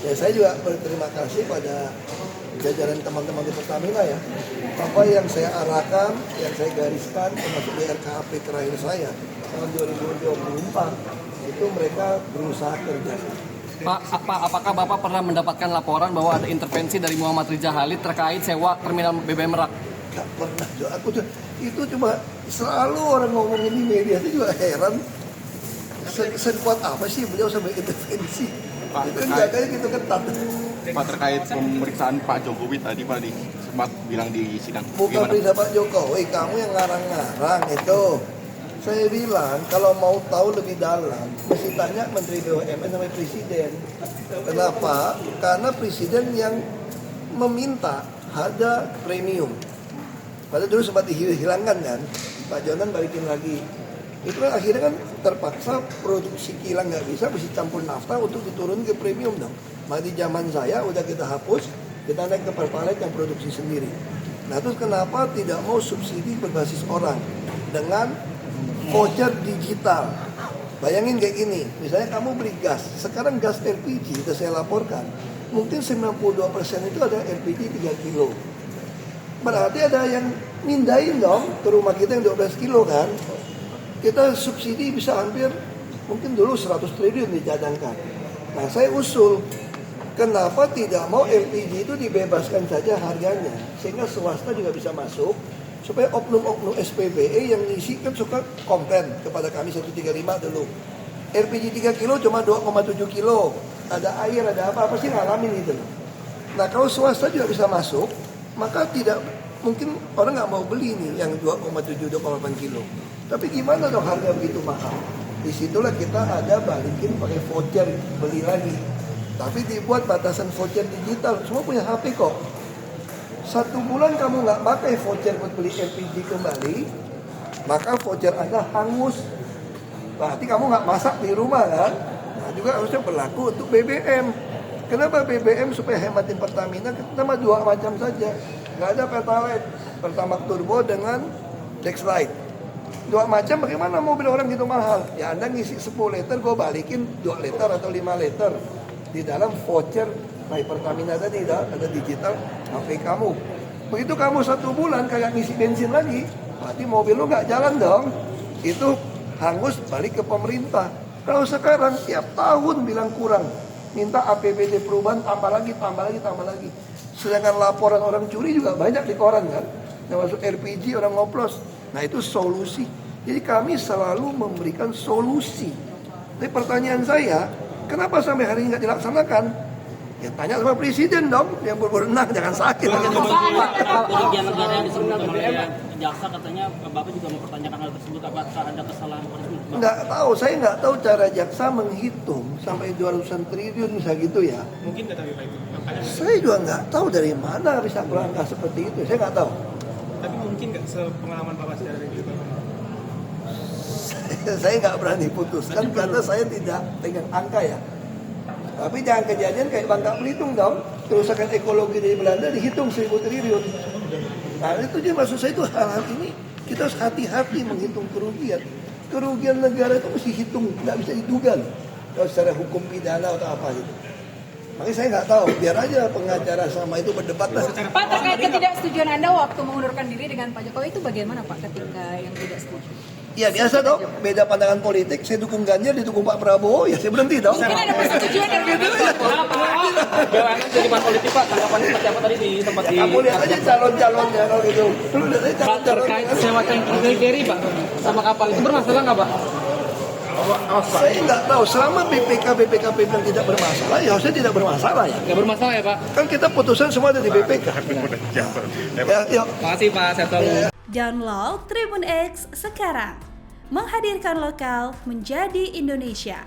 Ya saya juga berterima kasih pada jajaran teman-teman di Pertamina ya. Apa yang saya arahkan, yang saya gariskan termasuk di RKAP terakhir saya tahun 2024 itu mereka berusaha kerja. Pak, apakah Bapak pernah mendapatkan laporan bahwa ada intervensi dari Muhammad Riza Khalid terkait sewa terminal BBM Merak? Gak pernah, itu cuma selalu orang ngomongin di media, itu juga heran. Sekuat apa sih beliau sampai intervensi? Pak, Itu jaganya gitu ketat. Pak, terkait pemeriksaan Pak Jokowi tadi Pak sempat bilang di sidang. Bukan perintah Pak Jokowi, kamu yang ngarang-ngarang itu. Saya bilang kalau mau tahu lebih dalam, mesti tanya Menteri BUMN sama Presiden. Kenapa? Karena Presiden yang meminta harga premium. Padahal dulu sempat dihilangkan kan, Pak Jonan balikin lagi. Itu kan akhirnya kan terpaksa produksi kilang nggak bisa, mesti campur nafta untuk diturun ke premium dong. Maka di zaman saya udah kita hapus, kita naik ke Pertalite yang produksi sendiri. Nah terus kenapa tidak mau subsidi berbasis orang dengan voucher digital? Bayangin kayak gini, misalnya kamu beli gas, sekarang gas LPG itu saya laporkan, mungkin 92% itu ada LPG 3 kilo. Berarti ada yang mindahin dong ke rumah kita yang 12 kilo kan. Kita subsidi bisa hampir mungkin dulu 100 triliun dicadangkan. Nah saya usul, kenapa tidak mau LPG itu dibebaskan saja harganya, sehingga swasta juga bisa masuk, supaya oknum-oknum SPBE yang ngisi kan suka komplain kepada kami 135 dulu. LPG 3 kilo cuma 2,7 kilo, ada air, ada apa sih ngalamin itu. Nah kalau swasta juga bisa masuk, maka tidak mungkin orang nggak mau beli nih yang 2,7, 2,8 kilo. Tapi gimana dong harga begitu mahal? Disitulah kita ada balikin pakai voucher, beli lagi. Tapi dibuat batasan voucher digital, semua punya HP kok. 1 bulan kamu nggak pakai voucher buat beli LPG kembali, maka voucher Anda hangus. Berarti kamu nggak masak di rumah kan? Nah juga harusnya berlaku untuk BBM. Kenapa BBM supaya hematin Pertamina? Kita 2 macam saja. Nggak ada Pertalite, Pertamax Turbo dengan Dexlite. 2 macam, bagaimana mobil orang gitu mahal? Ya Anda ngisi 10 liter, gue balikin 2 liter atau 5 liter. Di dalam voucher My Pertamina tadi ada digital HP kamu. Begitu kamu 1 bulan kayak ngisi bensin lagi, berarti mobil lo nggak jalan dong. Itu hangus balik ke pemerintah. Kalau sekarang tiap tahun bilang kurang, minta APBD perubahan tambah lagi. Sedangkan laporan orang curi juga banyak di koran kan. Termasuk LPG orang ngoplos. Nah itu solusi. Jadi kami selalu memberikan solusi. Tapi pertanyaan saya, kenapa sampai hari ini nggak dilaksanakan? Ya tanya sama Presiden dong, yang berwenang, jangan sakit. Kerugian negara yang disebutkan oleh jaksa, katanya Bapak juga mempertanyakan hal tersebut, apakah ada kesalahan? Nggak tahu, saya nggak tahu cara jaksa menghitung sampai 200-an triliun misalnya gitu ya. Mungkin data Pak itu. Saya juga nggak tahu dari mana bisa berangkat seperti itu, saya nggak tahu. Tapi mungkin nggak sepengalaman Bapak secara itu? Saya nggak berani putuskan karena saya tidak pegang angka ya. Tapi jangan kejadian kayak Bangka Belitung dong, kerusakan ekologi dari Belanda dihitung 1000 triliun. Nah itu dia maksud saya itu hal-hal ini kita harus hati-hati menghitung kerugian. Kerugian negara itu mesti hitung, nggak bisa diduga loh. Kalau secara hukum pidana atau apa gitu. Makanya saya nggak tahu, biar aja pengacara sama itu berdebat lah. Pak, terkait ketidaksetujuan Anda waktu mengundurkan diri dengan Pak Jokowi itu bagaimana Pak ketika yang tidak setuju? Ya biasa dong, beda pandangan politik, saya dukung Ganjar, didukung Pak Prabowo, ya saya berhenti dong. Mungkin ada persetujuan dari BUMN jadi pas politik Pak, tanggapan seperti apa tadi di tempat di... Kamu lihat aja calon-calonnya kalau gitu. Lu lihat aja Pak, terkait sewa tanki dari Pak sama kapal itu bermasalah nggak Pak? Saya nggak tahu, selama BPKP bilang tidak bermasalah, ya harusnya tidak bermasalah ya. Nggak bermasalah ya Pak? Kan kita putusan semua ada di BPK. Ya, yuk. Makasih Pak, saya tahu. Download Tribun X sekarang, menghadirkan lokal menjadi Indonesia.